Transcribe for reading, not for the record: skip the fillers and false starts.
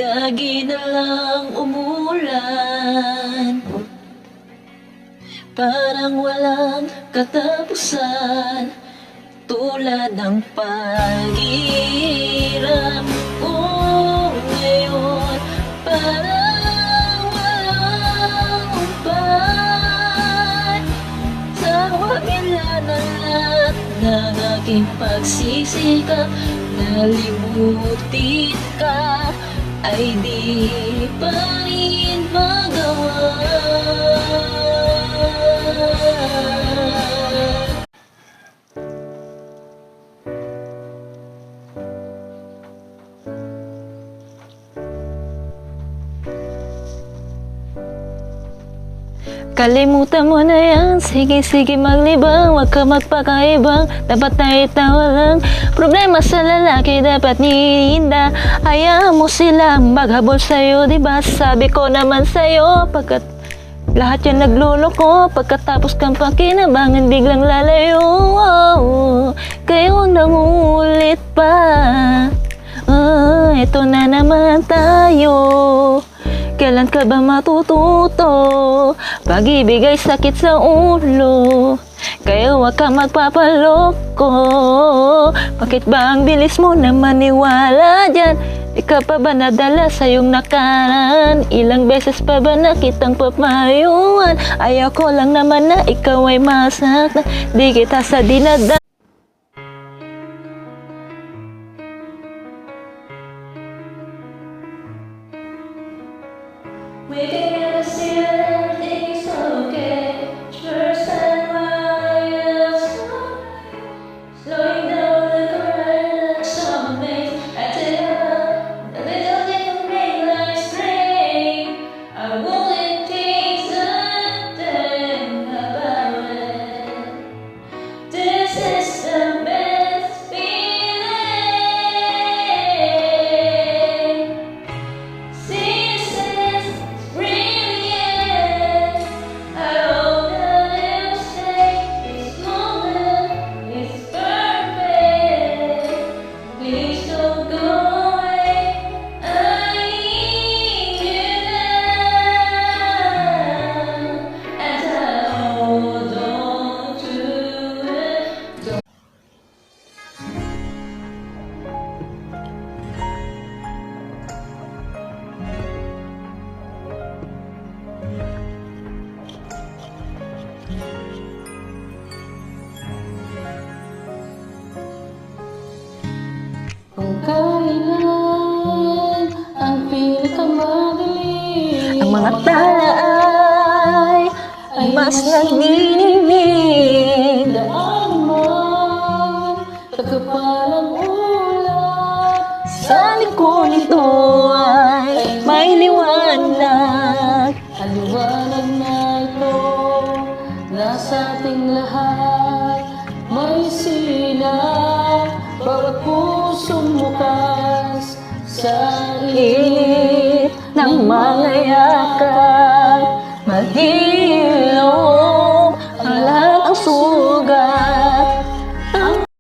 Lagi na lang umulan, parang walang katapusan, tulad ng paghirap ko ngayon. Parang walang umpay, sa kabila ng lahat ng aking pagsisikap, nalimutin ka ay di pa rin magawa. Kalimutan mo na yan, sige maglibang, wag ka magpakaibang, dapat na itawa lang. Problema sa lalaki dapat nihinda, hayaan mo silang maghabol sa'yo, diba? Sabi ko naman sa'yo, pagkat lahat yan nagluloko, pagkatapos kang pakinabangan biglang lalayo. Kaya huwag nang uulit pa, eto na naman tayo. Kailan ka ba matututo? Pag-ibig ay sakit sa ulo, kaya huwag ka magpapaloko. Bakit ba ang bilis mo na maniwala dyan? Di ka pa ba nadala sa iyong nakaraan? Ilang beses pa ba nakitang papayuan? Ayaw ko lang naman na ikaw ay masaktan, di kita sa dinada. We can never see that everything's okay. First time while you're slowing down the current like something. I tell you the little thing will make life strange. I won't take something about it. This is the best feeling. Seasons brilliant. I hope that you'll stay. This moment is perfect. Please don't go away. I need you now, and I hold on to it. Kung kailan ang pinakamadaling, Ang mga tala ay mas nagniningning. daan man kakapalang ulap, Sa likod nito ay may liwanag. ang liwanag na ito nasa ating lahat. May sinap bawat pusong bukas sa Init ng mga yakap,